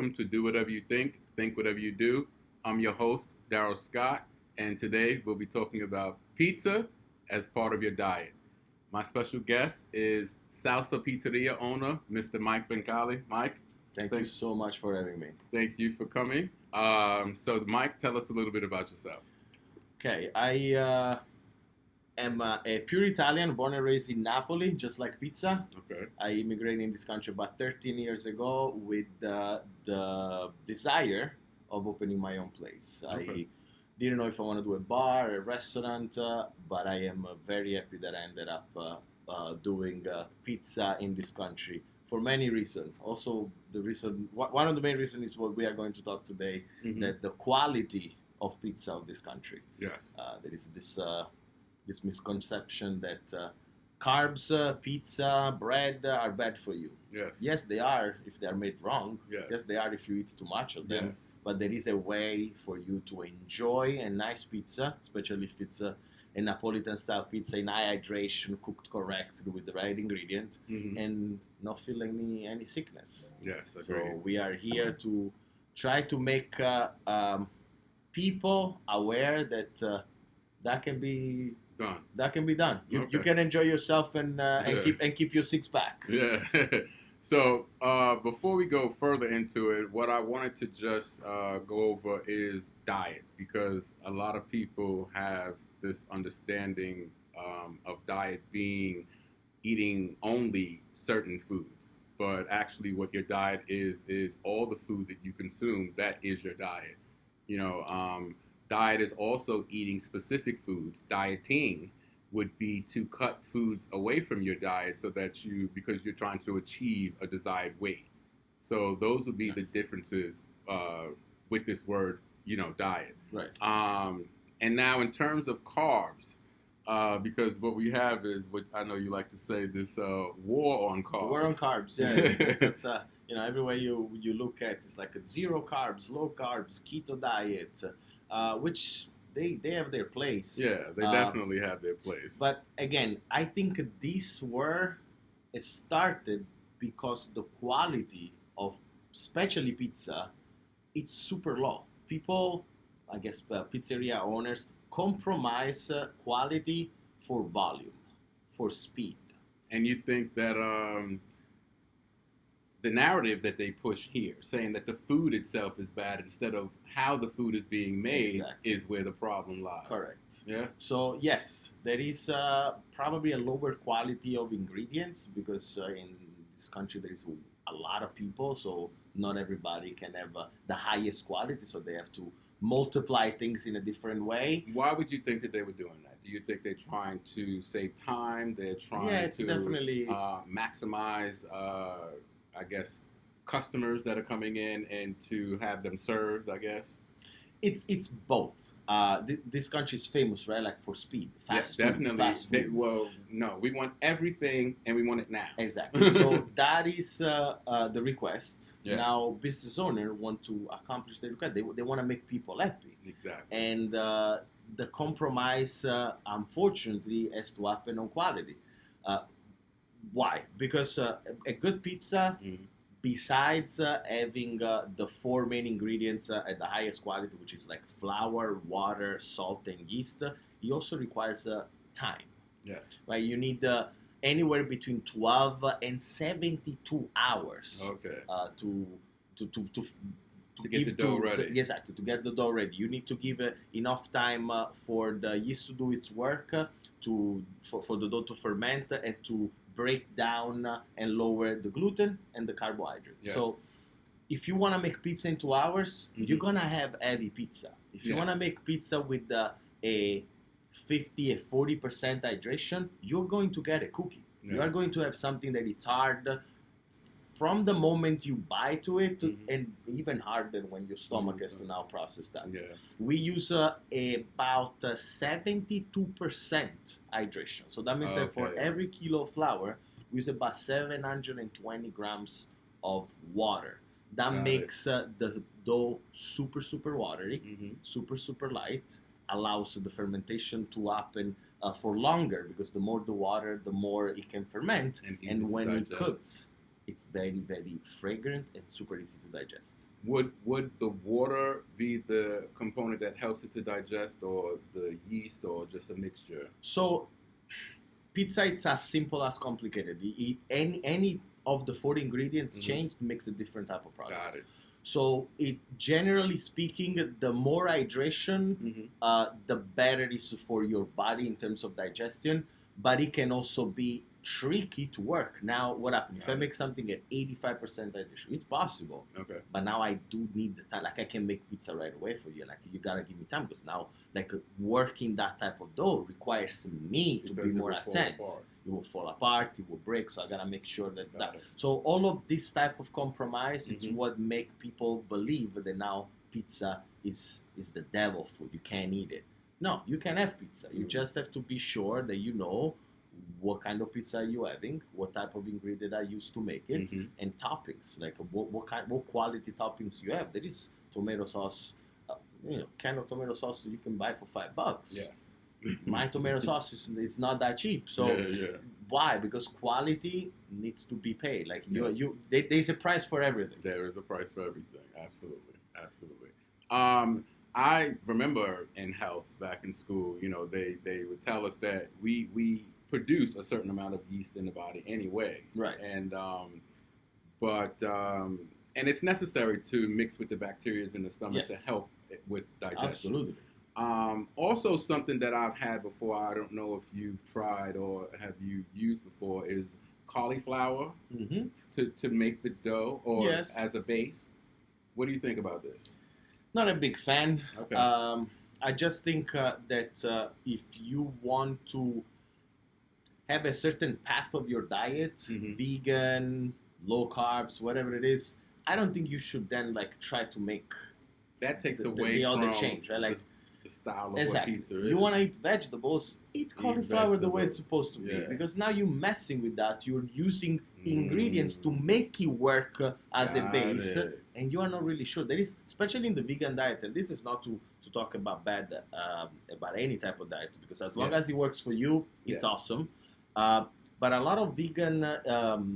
welcome to Do Whatever You Think Whatever You Do. I'm your host, Daryl Scott, and today we'll be talking about pizza as part of your diet. My special guest is Salsa Pizzeria owner, Mr. Mike Bencali. Mike, Thank you so much for having me. thank you for coming. So, Mike, tell us a little bit about yourself. Okay, I am a pure Italian, born and raised in Napoli, just like pizza. Okay. I immigrated in this country about 13 years ago with the desire of opening my own place. Okay. I didn't know if I want to do a bar, a restaurant, but I am very happy that I ended up doing pizza in this country for many reasons. Also, one of the main reasons is what we are going to talk today, that the quality of pizza of this country. Yes. There is this misconception that carbs, pizza, bread are bad for you. Yes. Yes, they are if they are made wrong. Yes. Yes, they are if you eat too much of them. Yes. But there is a way for you to enjoy a nice pizza, especially if it's a Napolitan style pizza in high hydration, cooked correctly with the right ingredient, and not feel any sickness. Yes, agreed. So we are here to try to make people aware that that can be Done. That can be done. You Okay. can enjoy yourself and Yeah. keep your six pack. Yeah. So before we go further into it, what I wanted to just go over is diet, because a lot of people have this understanding of diet being eating only certain foods, but actually what your diet is all the food that you consume. That is your diet. Diet is also eating specific foods. Dieting would be to cut foods away from your diet so that because you're trying to achieve a desired weight. So those would be the differences with this word, diet. Right. And now in terms of carbs, because what we have is what I know you like to say, this war on carbs. We're on carbs. Yeah. It's everywhere you look at, it's like a zero carbs, low carbs, keto diet, which they have their place. Yeah, they definitely have their place. But again, I think these were started because the quality of, especially pizza, it's super low. People, I guess, pizzeria owners compromise quality for volume, for speed. And you think that the narrative that they push here, saying that the food itself is bad instead of how the food is being made, Exactly. is where the problem lies. Correct. Yeah. So yes, there is probably a lower quality of ingredients because in this country there is a lot of people, so not everybody can have the highest quality, so they have to multiply things in a different way. Why would you think that they were doing that? Do you think they're trying to save time? They're trying It's to definitely maximize, I guess, customers that are coming in and to have them served, I guess? it's both. This country is famous, right? Like for speed, Yes, food, definitely. fast food. Well, no, we want everything and we want it now. Exactly. So that is the request. Yeah. Now, business owner want to accomplish their request. They want to make people happy. Exactly. And the compromise, unfortunately, has to happen on quality. Why? Because a good pizza, besides having the four main ingredients at the highest quality, which is like flour, water, salt, and yeast, it also requires time. Yes. Right? You need anywhere between 12 and 72 hours Okay. to get the dough ready. Exactly, to get the dough ready. You need to give enough time for the yeast to do its work, for the dough to ferment and to break down and lower the gluten and the carbohydrates. Yes. So if you want to make pizza in 2 hours, you're going to have heavy pizza. If you want to make pizza with a 50, a 40% hydration, you're going to get a cookie. Yeah. You are going to have something that it's hard from the moment you bite to it, and even harder when your stomach has to now process that. Yeah. We use about 72% hydration. So that means that for every kilo of flour, we use about 720 grams of water. That makes the dough super, super watery, super light, allows the fermentation to happen for longer, because the more the water, the more it can ferment. And when it cooks, it's very, very fragrant and super easy to digest. Would the water be the component that helps it to digest, or the yeast, or just a mixture? So pizza, it's as simple as complicated. Any of the four ingredients changed makes a different type of product. Got it. So it, generally speaking, the more hydration, the better it is for your body in terms of digestion. But it can also be tricky to work. Now, what happens if I make something at 85% hydration? It's possible. Okay. But now I do need the time. Like, I can make pizza right away for you. Like, you gotta give me time, because now, like, working that type of dough requires me to be more attentive. It will fall apart, it will break, so I gotta make sure that. So all of this type of compromise is what make people believe that now pizza is the devil food. You can't eat it. No, you can have pizza. You just have to be sure that you know what kind of pizza are you having, what type of ingredient I used to make it, and toppings. Like what quality toppings you have. There is tomato sauce, can of tomato sauce you can buy for $5. Yes. My tomato sauce it's not that cheap. So why? Because quality needs to be paid. Like there's a price for everything. There is a price for everything. Absolutely, absolutely. I remember in health back in school, they would tell us that we produce a certain amount of yeast in the body anyway. Right. And and it's necessary to mix with the bacteria in the stomach to help with digestion. Absolutely. Also, something that I've had before, I don't know if you've tried or have you used before, is cauliflower to make the dough or as a base. What do you think about this? Not a big fan. Okay. I just think that if you want to have a certain path of your diet, vegan, low carbs, whatever it is, I don't think you should then try to make that takes away the from other change, right? Like the style of what pizza is. You want to eat vegetables, eat cauliflower the way it's supposed to be. Because now you're messing with that. You're using ingredients to make it work as a base, and you are not really sure. There is, especially in the vegan diet, and this is not to talk about bad about any type of diet, because as long as it works for you, it's awesome. But a lot of vegan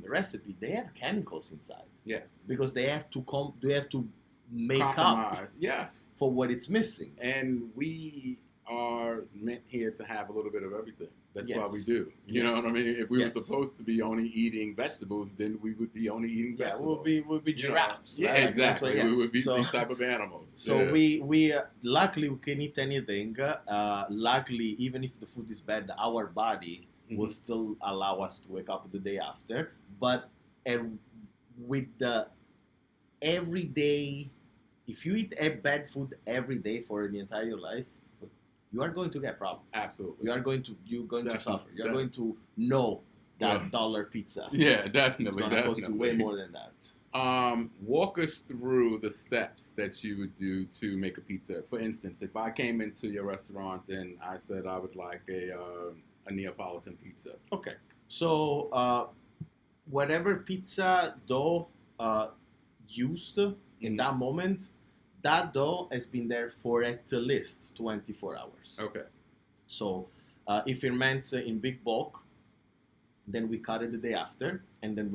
recipes, they have chemicals inside. Yes. Because they have to make compromise. up for what it's missing. And we are meant here to have a little bit of everything. That's why we do. You know what I mean? If we were supposed to be only eating vegetables, then we would be only eating vegetables. We'll be giraffes. Yeah, right? exactly. We would be these type of animals. So we luckily we can eat anything. Luckily, even if the food is bad, our body will still allow us to wake up the day after. But with the everyday, if you eat bad food every day for the entire life, you are going to get problems. Absolutely. You're going to suffer. You're going to know that dollar pizza. Yeah, definitely. It's going to cost you way more than that. Walk us through the steps that you would do to make a pizza. For instance, if I came into your restaurant and I said I would like a Neapolitan pizza. Okay. So whatever pizza dough used in that moment, that dough has been there for at least 24 hours. Okay. So if it meant in big bulk, then we cut it the day after, and then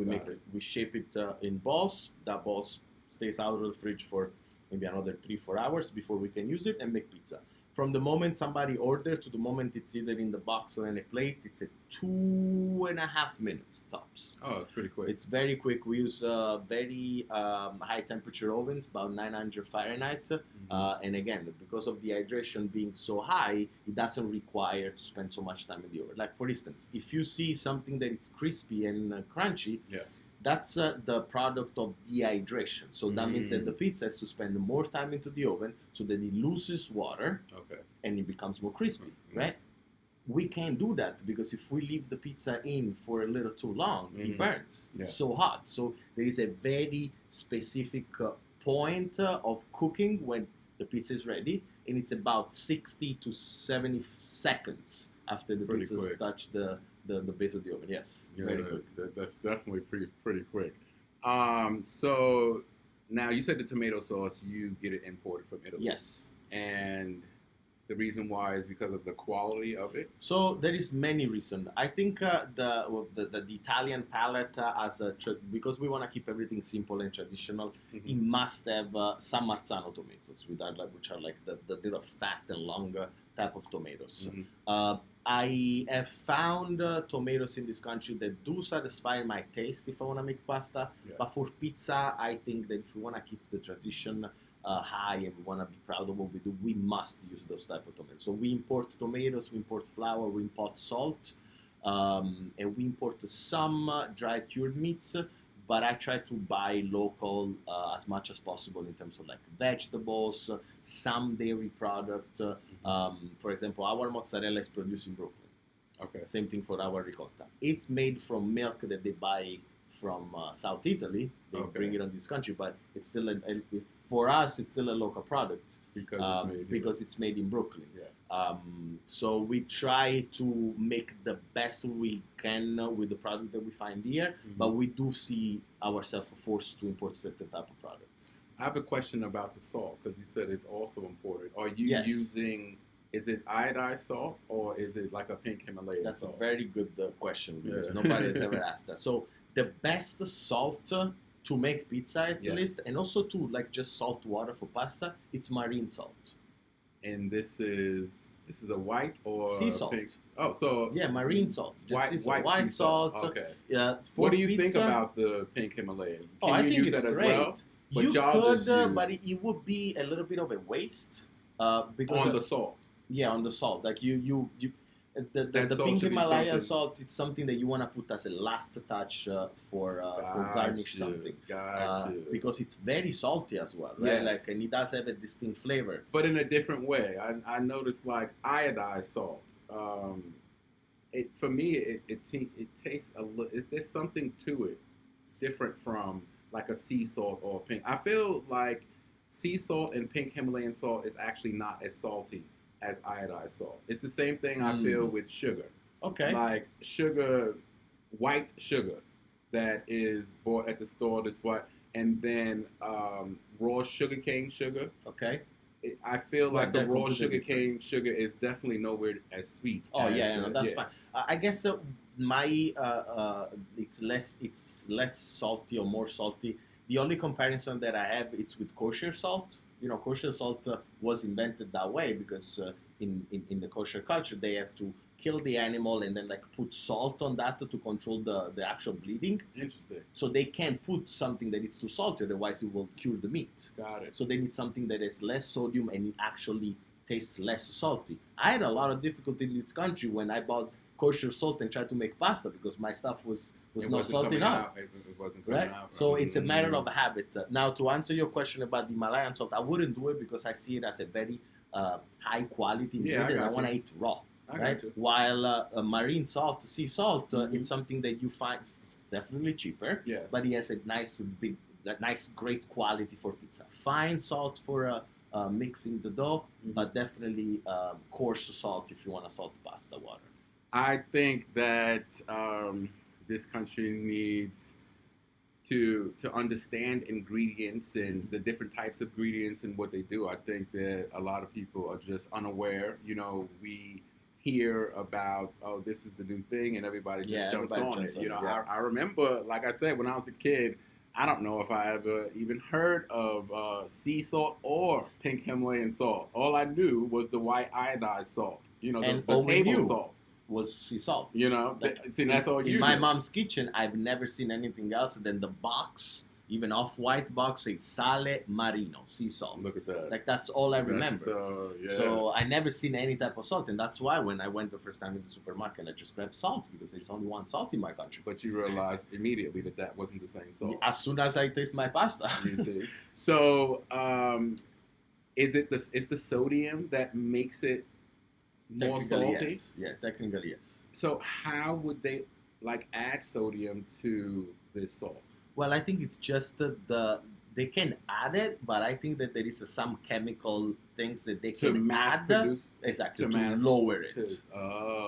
we shape it in balls. That balls stays out of the fridge for maybe another 3-4 hours before we can use it and make pizza. From the moment somebody orders to the moment it's either in the box or in a plate, it's a 2.5 minutes tops. Oh, it's pretty quick. It's very quick. We use very high temperature ovens, about 900 Fahrenheit. And again, because of the hydration being so high, it doesn't require to spend so much time in the oven. Like, for instance, if you see something that is crispy and crunchy, that's the product of dehydration. So that means that the pizza has to spend more time into the oven so that it loses water and it becomes more crispy, right? We can't do that because if we leave the pizza in for a little too long, it burns. It's so hot. So there is a very specific point of cooking when the pizza is ready, and it's about 60 to 70 seconds after the pizza's touched the base of the oven. Yes, very quick. That's definitely pretty quick. So now you said the tomato sauce, you get it imported from Italy. Yes. And the reason why is because of the quality of it. So there is many reasons. I think the Italian palate because we want to keep everything simple and traditional. It must have some Marzano tomatoes, which are like the little fat and longer type of tomatoes. I have found tomatoes in this country that do satisfy my taste if I want to make pasta. Yeah. But for pizza, I think that if we want to keep the tradition high and we want to be proud of what we do, we must use those type of tomatoes. So we import tomatoes, we import flour, we import salt, and we import some dry cured meats. But I try to buy local as much as possible in terms of like vegetables, some dairy product. For example, our mozzarella is produced in Brooklyn. Okay. Same thing for our ricotta. It's made from milk that they buy from South Italy. They bring it on this country, but it's still for us, it's still a local product because it's made in Brooklyn. Yeah. So we try to make the best we can with the product that we find here, but we do see ourselves forced to import certain type of products. I have a question about the salt because you said it's also important. Are you using? Is it iodized salt or is it like a pink Himalayan That's salt? a very good question because nobody has ever asked that. So the best salt to make pizza at least, and also to like just salt water for pasta, it's marine salt. And this is a white or sea salt. Pink? Oh, so yeah, marine salt. Just white sea salt. Okay. What do you think about the pink Himalayan? Can I you think use it's that great. As well? But You could, but it would be a little bit of a waste because on the salt. Yeah, on the salt. Like the salt pink should be Himalayan something- salt. It's something that you want to put as a last touch for garnish something. Because it's very salty as well, right? Yes. Like, and it does have a distinct flavor. But in a different way. I noticed like iodized salt. For me, it tastes a little. There's something to it different from like a sea salt or pink. I feel like sea salt and pink Himalayan salt is actually not as salty as iodized salt. It's the same thing I feel with sugar. Okay. Like sugar, white sugar that is bought at the store, this what, and then raw sugarcane sugar. Okay. I feel like the raw completely sugarcane sugar is definitely nowhere as sweet. Oh as yeah, that's fine. I guess it's less salty or more salty. The only comparison that I have it's with kosher salt. You know, kosher salt was invented that way because in the kosher culture they have to kill the animal and then like put salt on that to control the actual bleeding. Interesting. So they can't put something that is too salty, otherwise it will cure the meat. Got it. So they need something that has less sodium and it actually tastes less salty. I had a lot of difficulty in this country when I bought kosher salt and tried to make pasta because my stuff was not salty enough. It wasn't coming Right? out. So it's a matter of habit. Now, to answer your question about the Himalayan salt, I wouldn't do it because I see it as a very high quality ingredient. I want to eat raw. Right? While marine salt, sea salt, it's something that you find definitely cheaper, but it has a nice great quality for pizza. Fine salt for mixing the dough, but definitely coarse salt if you want to salt pasta water. I think that this country needs to understand ingredients and the different types of ingredients and what they do. I think that a lot of people are just unaware. You know, we hear about, oh, this is the new thing, and everybody just jumps on it. You know, I remember, like I said, when I was a kid, I don't know if I ever even heard of sea salt or pink Himalayan salt. All I knew was the white iodized salt. You know, the table salt was sea salt. You know, that's all you in my mom's kitchen, I've never seen anything else than the box. Even off-white box says sale marino, sea salt. Look at that. Like, that's all I remember. So I never seen any type of salt. And that's why when I went the first time in the supermarket, I just grabbed salt because there's only one salt in my country. But you realized immediately that wasn't the same salt. As soon as I taste my pasta. You see. So it's the sodium that makes it more salty? Yes. Yeah, technically, yes. So how would they add sodium to this salt? Well, I think it's just they can add it, but I think that there is some chemical things that they can add to lower it.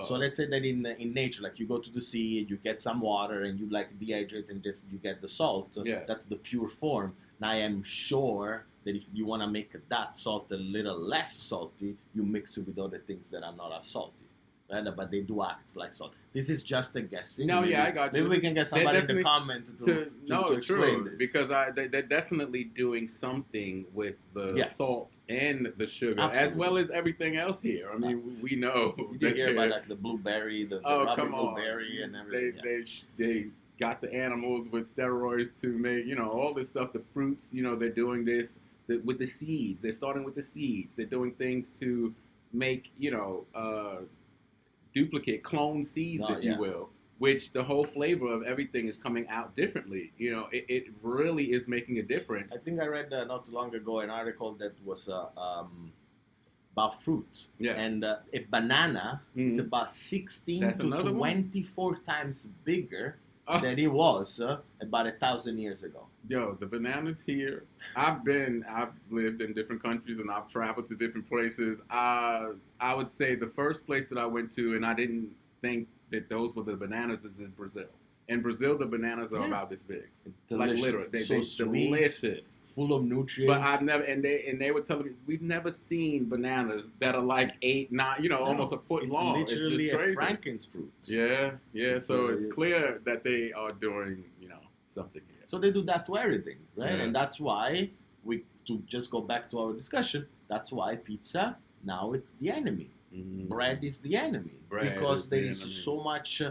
So let's say that in nature, like you go to the sea, you get some water, and you dehydrate, and just you get the salt. Yeah. That's the pure form. Now I am sure that if you want to make that salt a little less salty, you mix it with other things that are not as salty. Right? But they do act like salt. This is just a guessing. No, maybe, yeah, I got you. Maybe we can get somebody in the comment to explain this. Because they're definitely doing something with the salt and the sugar, as well as everything else here. I mean, we know. You did hear about like the blueberry, the rubbing blueberry, and everything. They got the animals with steroids to make, all this stuff. The fruits, they're doing this with the seeds. They're starting with the seeds. They're doing things to make, duplicate clone seeds, if you will, which the whole flavor of everything is coming out differently. It really is making a difference. I think I read not too long ago an article that was about fruit. Yeah. And a banana, it's about 16 to 24 times bigger than it was about 1,000 years ago. Yo, the bananas here, I've lived in different countries and I've traveled to different places. I would say the first place that I went to, and I didn't think that those were the bananas, is in Brazil. In Brazil, the bananas are about this big. Delicious. Like literally, they're sweet, delicious. Full of nutrients. But I've never, and they were telling me, we've never seen bananas that are like 8, 9, almost a foot long. It's literally just crazy. a Franken's fruit. Yeah. So it's clear that they are doing, something here. So they do that to everything, right? Yeah. And that's why to just go back to our discussion, that's why pizza, now it's the enemy. Mm-hmm. Bread is the enemy. Because there is so much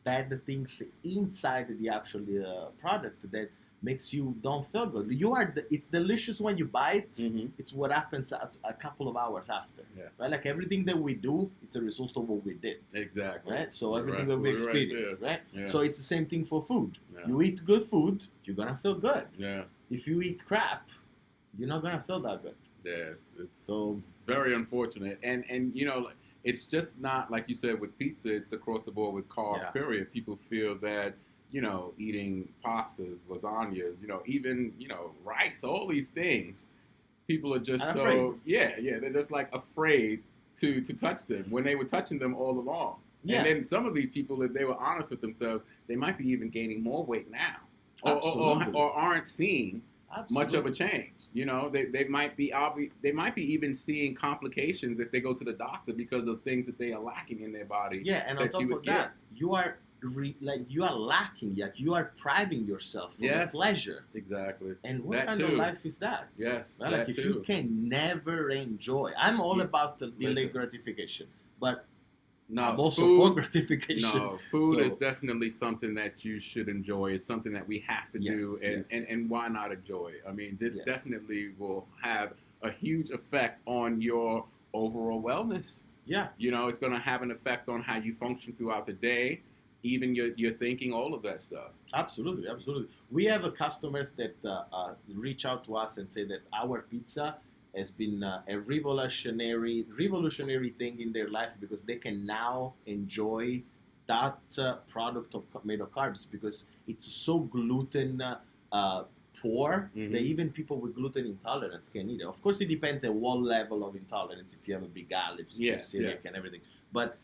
bad things inside the actual product that makes you don't feel good. It's delicious when you buy it. Mm-hmm. It's what happens a couple of hours after. Yeah. Right? Like everything that we do, it's a result of what we did. Exactly. Right? So everything that we experience, right? Yeah. So it's the same thing for food. Yeah. You eat good food, you're gonna feel good. Yeah. If you eat crap, you're not gonna feel that good. Yes. It's very unfortunate. And it's just not like you said with pizza, it's across the board with carbs, period. People feel that eating pastas, lasagnas, even, rice, all these things, people are just they're just like afraid to touch them when they were touching them all along. Yeah. And then some of these people, if they were honest with themselves, they might be even gaining more weight now or aren't seeing much of a change. They might be even seeing complications if they go to the doctor because of things that they are lacking in their body. Yeah, and on top of that, you are lacking, you are depriving yourself from the pleasure. Exactly. And what kind of life is that? Yes. Well, like if you can never enjoy, I'm all about the delayed gratification, but I'm also for gratification. No, food is definitely something that you should enjoy. It's something that we have to do, and why not enjoy it? I mean, this definitely will have a huge effect on your overall wellness. Yeah. It's going to have an effect on how you function throughout the day, even your thinking, all of that stuff. Absolutely. We have customers that reach out to us and say that our pizza has been a revolutionary thing in their life because they can now enjoy that product made of carbs because it's so gluten poor that even people with gluten intolerance can eat it. Of course, it depends on what level of intolerance, if you have a big allergy, if you're celiac and everything. But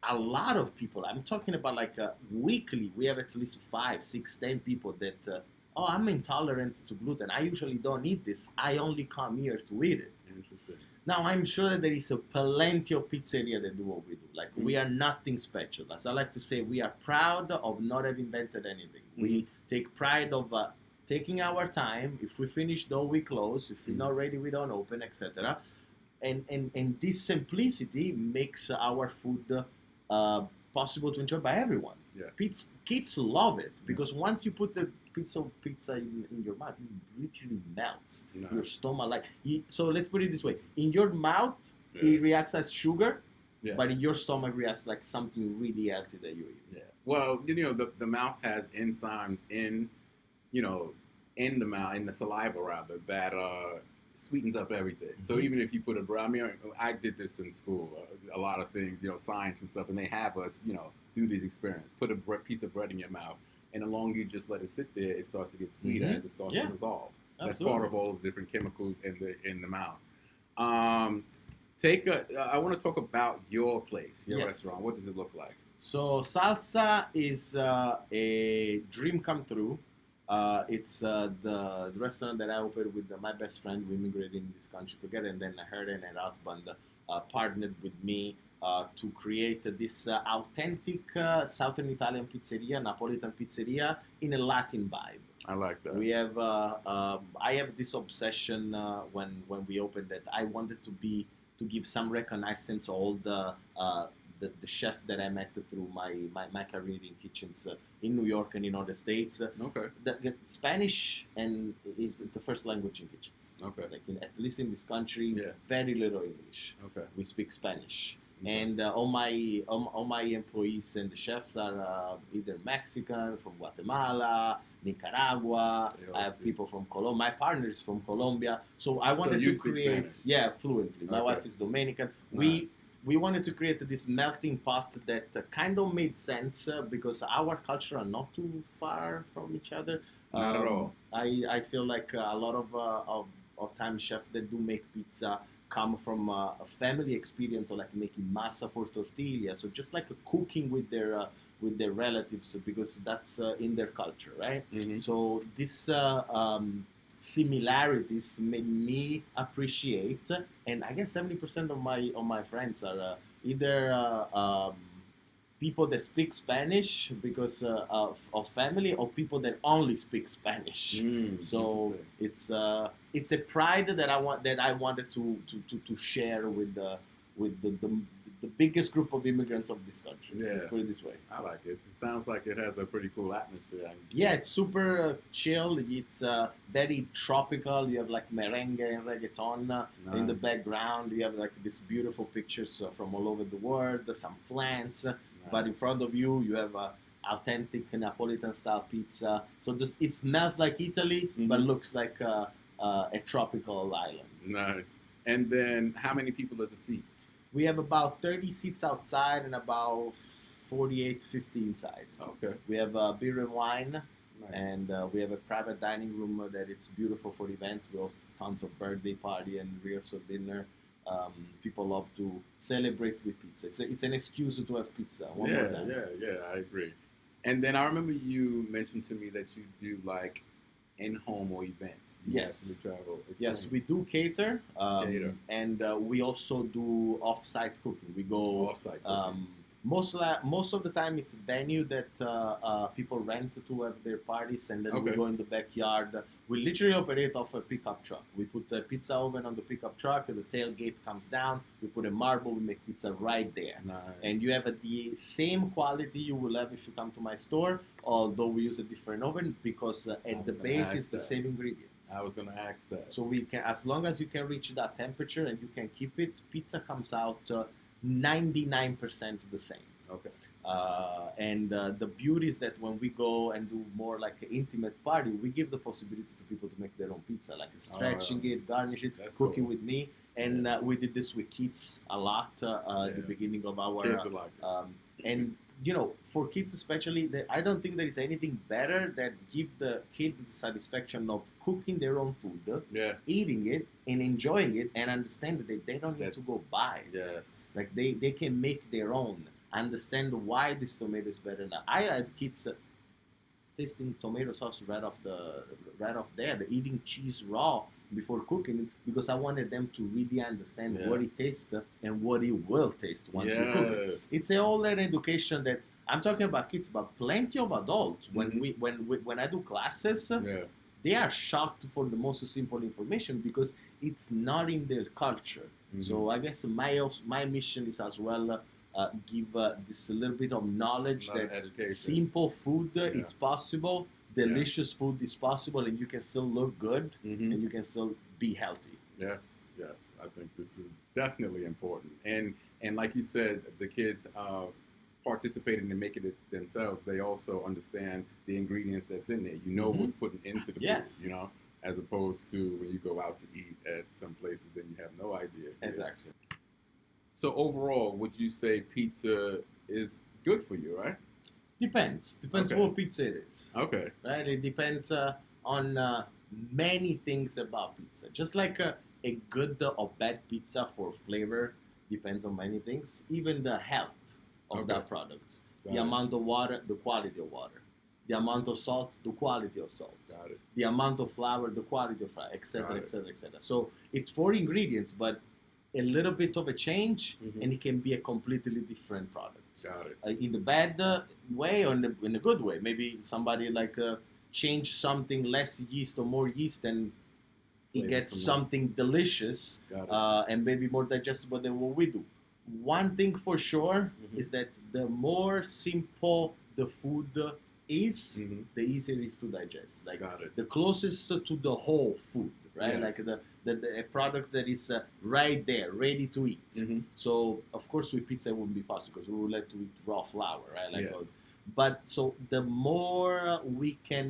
a lot of people, I'm talking about like weekly, we have at least 5, 6, 10 people that I'm intolerant to gluten. I usually don't eat this. I only come here to eat it. Interesting. Now, I'm sure that there is plenty of pizzeria that do what we do. Like, we are nothing special. As I like to say, we are proud of not having invented anything. We take pride of taking our time. If we finish, though, we close. If we're not ready, we don't open, etc. And this simplicity makes our food possible to enjoy by everyone. Yeah. Kids love it because once you put the pizza in your mouth, it literally melts your stomach. So let's put it this way: in your mouth, it reacts as sugar, but in your stomach, reacts like something really healthy that you eat. Yeah. Well, the mouth has enzymes in the mouth, in the saliva rather, that sweetens up everything. So even if you put I did this in school, a lot of things, science and stuff, and they have us, do these experiments. Put a piece of bread in your mouth, and the longer you just let it sit there, it starts to get sweeter as it starts to dissolve. That's part of all the different chemicals in the mouth. I want to talk about your place, your restaurant. What does it look like? So Salsa is a dream come true. It's the restaurant that I opened with my best friend. We immigrated in this country together, and then her and her husband partnered with me to create this authentic Southern Italian pizzeria, Napolitan pizzeria, in a Latin vibe. I like that. We have I have this obsession when we opened that I wanted to give some reconnaissance to all the chef that I met through my career in kitchens in New York and in other states. Okay. The Spanish and is the first language in kitchens. Okay. Like at least in this country, Yeah. very little English. Okay. We speak Spanish. Okay. And all my employees and the chefs are either Mexican, from Guatemala, Nicaragua. They all I have speak. people from Colombia. My partner is from Colombia. So I wanted you to speak create, Spanish? fluently. My Okay. wife is Dominican. Nice. We wanted to create this melting pot that kind of made sense because our culture are not too far from each other. Not at all. I feel like a lot of time chefs that do make pizza come from a family experience of like making masa for tortilla, so just like cooking with their relatives because that's in their culture, right? Mm-hmm. So this similarities made me appreciate, and I guess 70% of my friends are either people that speak Spanish because of family, or people that only speak Spanish. So it's a pride that I wanted to share with the biggest group of immigrants of this country. Yeah. Let's put it this way. I like it. It sounds like it has a pretty cool atmosphere. Yeah, it's super chill. It's very tropical. You have like merengue and reggaeton in the background. You have like these beautiful pictures from all over the world, some plants. But in front of you, you have authentic Napolitan style pizza. So it smells like Italy, but looks like a tropical island. Nice. And then how many people does it seat? We have about 30 seats outside and about 48, 50 inside. Okay. We have beer and wine. Nice. And we have a private dining room that it's beautiful for events. We host tons of birthday party and rehearsal dinner. People love to celebrate with pizza. It's an excuse to have pizza. One more time. Yeah, I agree. And then I remember you mentioned to me that you do like in-home or events. Yes. You travel. Yes, we do cater, Cater. and we also do off-site cooking. We go Off-site cooking. most of the time it's venue that people rent to have their parties, and then we Okay. go in the backyard. We literally operate off a pickup truck. We put a pizza oven on the pickup truck, and the tailgate comes down. We put a marble. We make pizza right there. Nice. And you have the same quality you will have if you come to my store, although we use a different oven because at the was gonna base ask is the that. same ingredients. I was gonna ask that. So we can, as long as you can reach that temperature and you can keep it, pizza comes out 99% the same. Okay. And the beauty is that when we go and do more like an intimate party, we give the possibility to people to make their own pizza, like stretching it, garnish it, That's cooking cool. with me. And we did this with kids a lot at the beginning of our. Kids are like it. And you know, for kids especially, I don't think there is anything better that give the kid the satisfaction of cooking their own food, Yeah. eating it, and enjoying it, and understand that they don't need That- to go buy it. Yes. Like they can make their own. Understand why this tomato is better now. I had kids tasting tomato sauce right off there. They're eating cheese raw before cooking it because I wanted them to really understand what it tastes and what it will taste once you cook it. Yes. It's all that education that I'm talking about kids, but plenty of adults. When I do classes, Yeah. they are shocked for the most simple information because it's not in their culture. So I guess my mission is as well give this a little bit of knowledge A lot of that education. simple food it's possible, delicious food is possible, and you can still look good and you can still be healthy. Yes, yes. I think this is definitely important. And like you said, the kids participating in making it themselves, they also understand the ingredients that's in there. You know what's put into the Yes. food, you know, as opposed to when you go out to eat at some places and you have no idea. Exactly. So overall, would you say pizza is good for you, right? Depends Okay. what pizza it is. Okay. Right? It depends on many things about pizza. Just like a good or bad pizza for flavor depends on many things. Even the health of that product, the amount of water, the quality of water. the amount of salt, the quality of salt, Got it. the amount of flour, the quality of flour, etc., Got it. etc., etc. So it's 4 ingredients, but a little bit of a change, Mhm. and it can be a completely different product. Got it. In the bad way or in the good way. Maybe somebody change something, less yeast or more yeast, and he Flavor gets from that. something delicious Got it. and maybe more digestible than what we do. One thing for sure Mhm. is that the more simple the food is, Mhm. the easier it is to digest. Like Got it. the closest to the whole food, right? Yes. Like a product that is right there, ready to eat. Mhm. So of course with pizza it wouldn't be possible because we would like to eat raw flour, right? Like, Yes. but so the more we can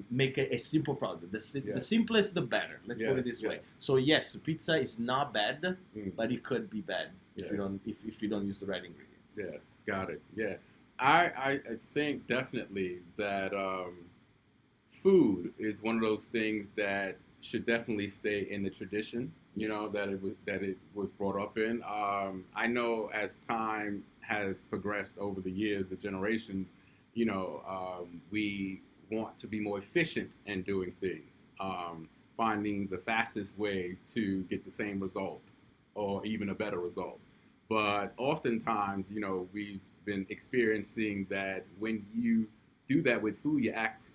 make a simple product, the Yes. simplest the better. Let's put it Yes, this way. yes. So yes, pizza is not bad, Mm. but it could be bad if Yeah. you don't use the right ingredients. Yeah, got it. Yeah, I think definitely that food is one of those things that should definitely stay in the tradition. You know that it was brought up in. I know as time has progressed over the years, the generations, we want to be more efficient in doing things, finding the fastest way to get the same result or even a better result. But oftentimes, we've been experiencing that when you do that with food,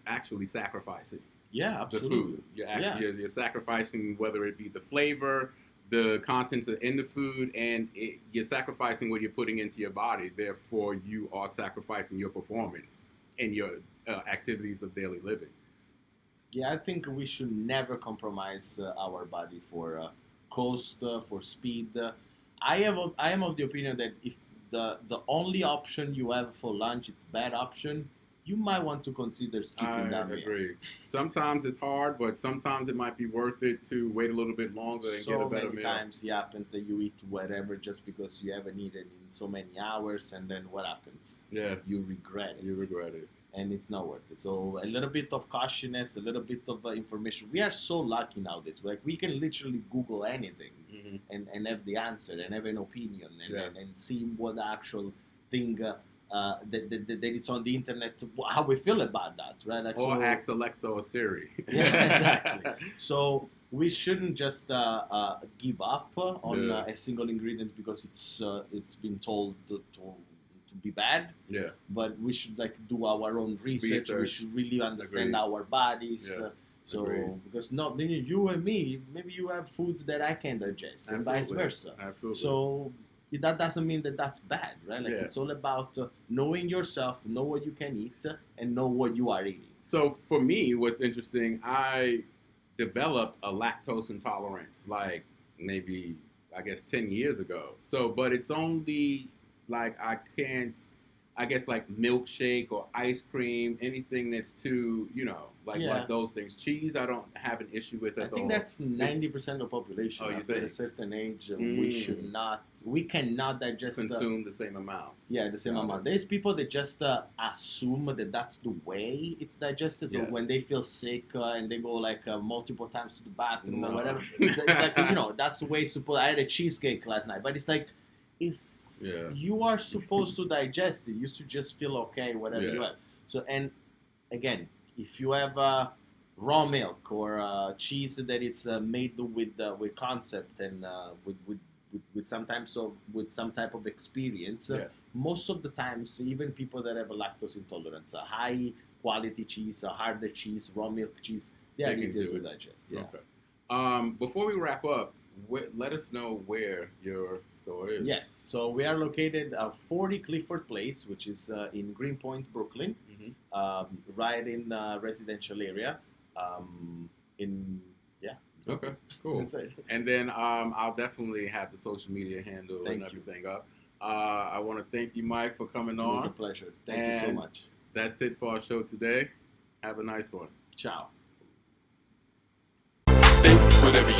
actually sacrificing Yeah, the absolutely. food. You're sacrificing whether it be the flavor, the contents in the food, and you're sacrificing what you're putting into your body. Therefore, you are sacrificing your performance and your activities of daily living. Yeah, I think we should never compromise our body for cost, for speed. I am of the opinion that if the only option you have for lunch is bad option, you might want to consider skipping that I meal. agree. Sometimes it's hard, but sometimes it might be worth it to wait a little bit longer and get a better So many meal. times it happens that you eat whatever just because you haven't eaten in so many hours, and then what happens? Yeah, You regret it. you regret it. And it's not worth it. So a little bit of cautiousness, a little bit of information. We are so lucky nowadays. Like we can literally Google anything Mm-hmm. and have the answer and have an opinion and, Yeah. and see what the actual thing that it's on the internet, how we feel about that, right? Like, Or ask Alexa or Siri. Yeah, exactly. So we shouldn't just give up on Yeah. a single ingredient because it's been told to be bad. Yeah. But we should do our own research. We Research. should really understand Agreed. our bodies. Yeah. So Agreed. because maybe you and me, maybe you have food that I can digest, and vice Absolutely. versa. Absolutely. So that doesn't mean that that's bad, right? Like Yeah. it's all about knowing yourself, know what you can eat, and know what you are eating. So for me, what's interesting, I developed a lactose intolerance like maybe, I guess, 10 years ago. So, but it's only like I can't, I guess, like milkshake or ice cream, anything that's too, like Yeah. those things. Cheese, I don't have an issue with I at think all. that's 90% of population. Oh, you After a think? certain age, Mm. we cannot digest Consume the same amount. the same Got amount. it. There's people that just assume that that's the way it's digested. So Yes. when they feel sick and they go multiple times to the bathroom or No. whatever, it's like that's the way supposed. I had a cheesecake last night, but it's like if Yeah. you are supposed to digest it, you should just feel okay whatever Yeah. you have. So and again, if you have raw milk or cheese that is made with concept and with some type of experience, Yes. most of the times, even people that have a lactose intolerance, a high quality cheese, a harder cheese, raw milk cheese, they are They can easier do to it. digest. Yeah. Okay. Before we wrap up, let us know where your store is. Yes. So we are located at 40 Clifford Place, which is in Greenpoint, Brooklyn, Mm-hmm. right in the residential area. Okay. Cool. That's it. And then I'll definitely have the social media handle and Thank you. everything up. I want to thank you, Mike, for coming It was a on. pleasure. Thank you so And- much. That's it for our show today. Have a nice one. Ciao. Think whatever